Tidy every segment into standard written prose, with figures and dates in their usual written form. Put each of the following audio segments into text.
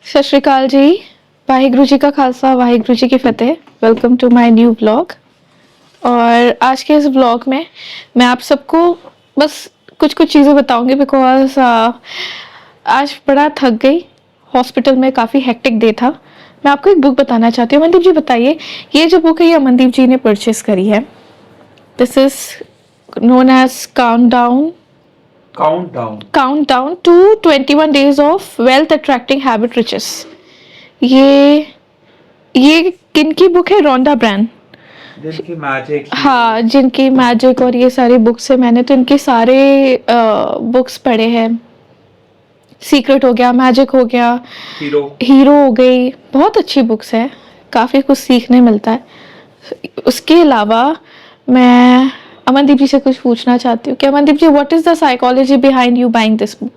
सत श्री अकाल जी। वाहिगुरु जी का खालसा, वाहिगुरु जी की फतेह। Welcome to my new blog. और आज के इस ब्लॉग में मैं आप सबको बस कुछ कुछ चीज़ें बताऊंगी बिकॉज आज बड़ा थक गई। हॉस्पिटल में काफ़ी हेक्टिक डे था। मैं आपको एक बुक बताना चाहती हूँ। अमनदीप जी बताइए, ये जो बुक है ये अमनदीप जी ने परचेस करी है। This is known as count down to 21 days of wealth attracting habit riches. ये किनकी बुक है? रोंडा ब्रांड, जिनकी मैजिक हाँ, जिनकी मैजिक और ये सारी बुक्स है। मैंने तो इनके सारे बुक्स पढ़े हैं। सीक्रेट हो गया, मैजिक हो गया, हीरो हो गई, बहुत अच्छी बुक्स है, काफ़ी कुछ सीखने मिलता है। उसके अलावा मैं अमनदीप जी से कुछ पूछना चाहती हूँ कि Amandeep ji, what is the psychology behind you buying this book?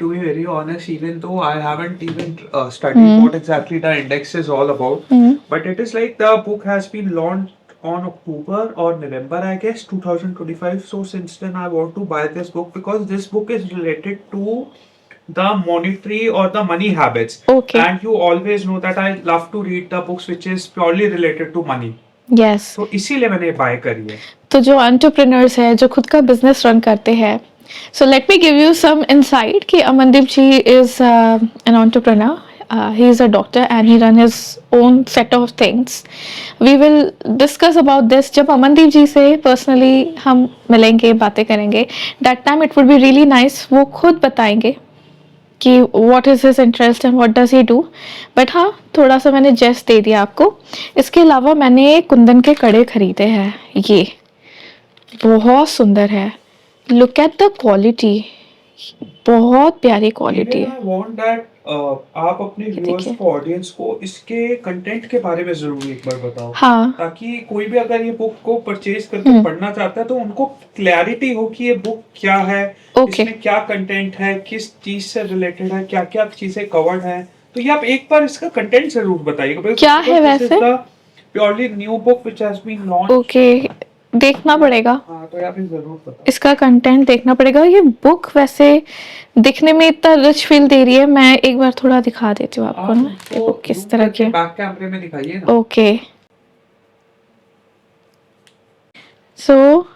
To be very honest, even though I haven't even studied what exactly the index is all about, but it is like the book has been launched on October or November, I guess, 2025. So since then, I want to buy this book because this book is related to the monetary or the money habits. Okay. And you always know that I love to read the books which is purely related to money. Yes, तो इसीलिए मैंने bye करी है। तो जो entrepreneurs है, जो खुद का बिजनेस रन करते हैं, so let me give you some insight कि अमनदीप जी is an entrepreneur. He is a doctor and he run his own set of things. We will discuss about this जब अमनदीप जी से personally हम मिलेंगे, बातें करेंगे। That time it would be really nice, वो खुद बताएंगे कि what is his interest and what does he do. But हाँ, थोड़ा सा मैंने जेस्ट दे दिया आपको। इसके अलावा मैंने कुंदन के कड़े खरीदे हैं, ये बहुत सुंदर है। लुक एट द क्वालिटी, बहुत प्यारी क्वालिटी Even है। I want that, आप अपने ये व्यूअर्स देखिए। को, ऑडियंस को इसके कंटेंट के बारे में जरूर एक बार बताओ, हाँ, ताकि कोई भी अगर ये बुक को परचेज करके पढ़ना चाहता है तो उनको क्लैरिटी हो कि ये बुक क्या है, ओके। इसमें क्या कंटेंट है, किस चीज से रिलेटेड है, क्या क्या चीजें कवर्ड है। तो ये आप एक बार इसका कंटेंट जरूर बताइएगा। क्या है दिस इज वैसे? The purely new book which has been launch. Okay, देखना पड़ेगा, हाँ, तो आप जरूर बताओ। इसका कंटेंट देखना पड़ेगा। ये बुक वैसे दिखने में इतना रिच फील दे रही है। मैं एक बार थोड़ा दिखा देती हूँ आपको आप ना, ये बुक उसको किस जूम तरह की करके है। बैक कैमरे में दिखाइए ना। ओके, सो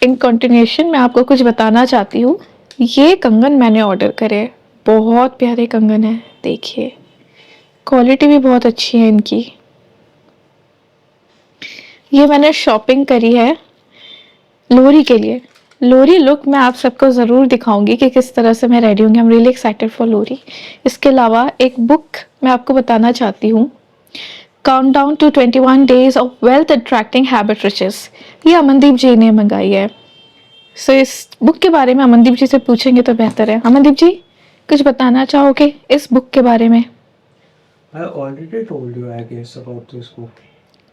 इन कंटिन्यूएशन मैं आपको कुछ बताना चाहती हूँ। ये कंगन मैंने ऑर्डर करे, बहुत प्यारे कंगन है, देखिए क्वालिटी भी बहुत अच्छी है इनकी। ये मैंने शॉपिंग करी है लोहरी के लिए। लोहरी लुक मैं आप सबको ज़रूर दिखाऊंगी कि किस तरह से मैं रेडी होंगी। I am really excited for Lohri. इसके अलावा एक बुक मैं आपको बताना चाहती हूँ, countdown to 21 days of wealth attracting habit riches. ये अमनदीप जी ने मंगाई है। सो इस बुक के बारे में अमनदीप जी से पूछेंगे तो बेहतर है। अमनदीप जी, कुछ बताना चाहोगे इस बुक के बारे में? I already told you, I guess, about this book.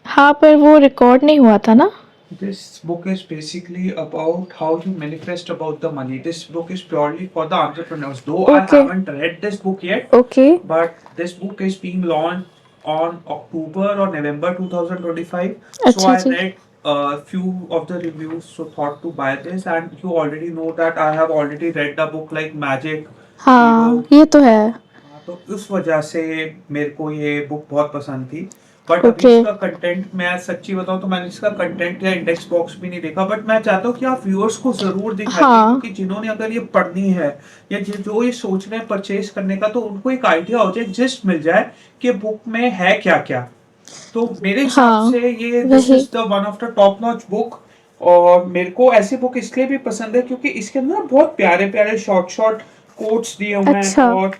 हाँ, पर वो रिकॉर्ड नहीं हुआ था ना। This book is basically about how you manifest about the money. This book is purely for the entrepreneurs. Though I Okay. haven't read this book yet, okay, but this book is being launched on October or November 2025. So अच्छा I जी। read a few of the reviews, so thought to buy this. And you already know that I have already read the book like Magic, Hero. हाँ, ये तो है। हाँ, तो उस वजह से मेरे को ये बुक बहुत पसंद थी। बट अभी ओके, इसका कंटेंट, मैं सच्ची बताऊं तो मैंने इसका कंटेंट या इंडेक्स बॉक्स भी नहीं देखा, बट मैं चाहता हूँ कि आप व्यूअर्स को जरूर दिखाइए, हाँ, क्योंकि जिन्होंने अगर ये पढ़नी है या जो ये सोच रहे हैं परचेज करने का, तो उनको एक आइडिया हो जाए, जिस्ट मिल जाए कि बुक में है क्या क्या। तो मेरे हिसाब हाँ, से ये दिस वही। Is the one of the top notch book. और मेरे को ऐसी बुक इसलिए भी पसंद है क्योंकि इसके अंदर बहुत प्यारे प्यारे शॉर्ट शॉर्ट कोट्स दिए हुए हैं। अच्छा, और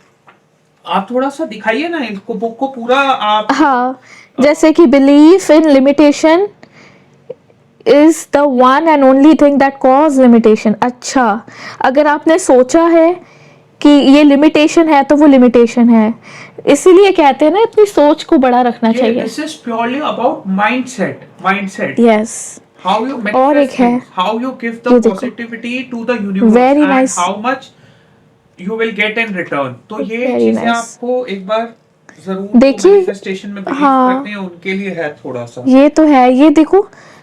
आप थोड़ा सा दिखाइए ना इसको, बुक को पूरा आप। हाँ, जैसे कि belief in limitation is the one and only thing that cause limitation. अच्छा, अगर आपने सोचा है कि ये लिमिटेशन है तो वो लिमिटेशन है। इसीलिए कहते हैं ना, अपनी सोच को बड़ा रखना चाहिए। This is purely about mindset yes, how you और एक manifest है, things, how you give the ये देखो, positivity to the universe very and nice, how much you will get in return. तो ये वेरी चीजें नाइस। आपको एक बार जरूर, जो देखिए, मैनिफेस्टेशन में बिलीव हाँ, करते हैं उनके लिए है थोड़ा सा। ये तो है। ये देखो,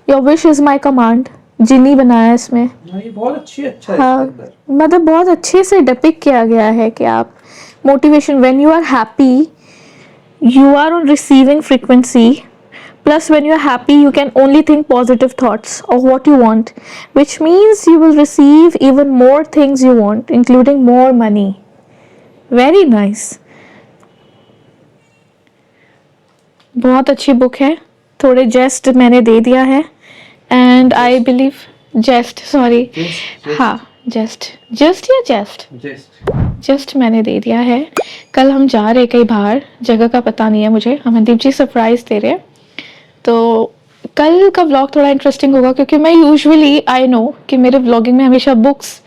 your wish is my command, genie बनाया है इसमें। हाँ, ये बहुत अच्छा है इसके हाँ, अंदर। मतलब बहुत अच्छे से डिपिक्ट किया गया है कि आप motivation. When you are happy, you are on receiving frequency. Plus, when you are happy, you can only think positive thoughts of what you want, which means you will receive even more things you want, including more money. Very nice. बहुत अच्छी book है. थोड़े जेस्ट मैंने दे दिया है. And I believe जेस्ट, sorry, हाँ जेस्ट, just या जेस्ट, just मैंने दे दिया है. कल हम जा रहे कहीं बाहर, जगह का पता नहीं है मुझे. अमनदीप जी सरप्राइज दे रहे हैं, तो कल का व्लॉग थोड़ा इंटरेस्टिंग होगा, क्योंकि मैं यूजुअली आई नो कि मेरे व्लॉगिंग में हमेशा बुक्स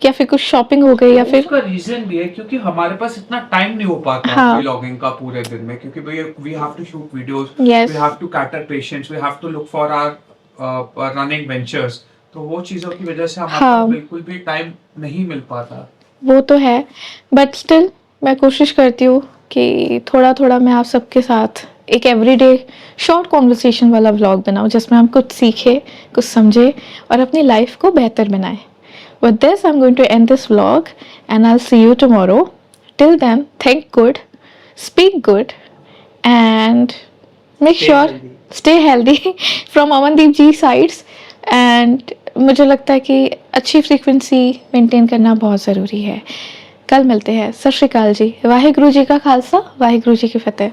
या फिर कुछ शॉपिंग हो गई या फिर उसका रीजन भी है क्योंकि हमारे पास इतना टाइम नहीं हो पाता हाँ. व्लॉगिंग का पूरे दिन में, क्योंकि we have to shoot videos, Yes. We have to cater patients, we have to look for our running ventures. तो वो चीजों की वजह से हमारे हाँ. पास बिल्कुल भी टाइम नहीं मिल पाता. वो तो है, बट स्टिल मैं कोशिश करती हूँ कि थोड़ा थोड़ा मैं आप सबके साथ एक एवरीडे शॉर्ट कॉन्वर्सेशन वाला व्लॉग बनाऊँ, जिसमें हम कुछ सीखें, कुछ समझें और अपनी लाइफ को बेहतर बनाएं. With this, I'm going to end this vlog and I'll see you tomorrow. Till then, think good, speak good, and make Stay sure healthy. stay healthy from Amandeep ji sides. And मुझे लगता है कि अच्छी frequency maintain करना बहुत ज़रूरी है. कल मिलते हैं. सत श्री अकाल जी. वाहिगुरु जी का खालसा, वाहिगुरु जी की फतेह.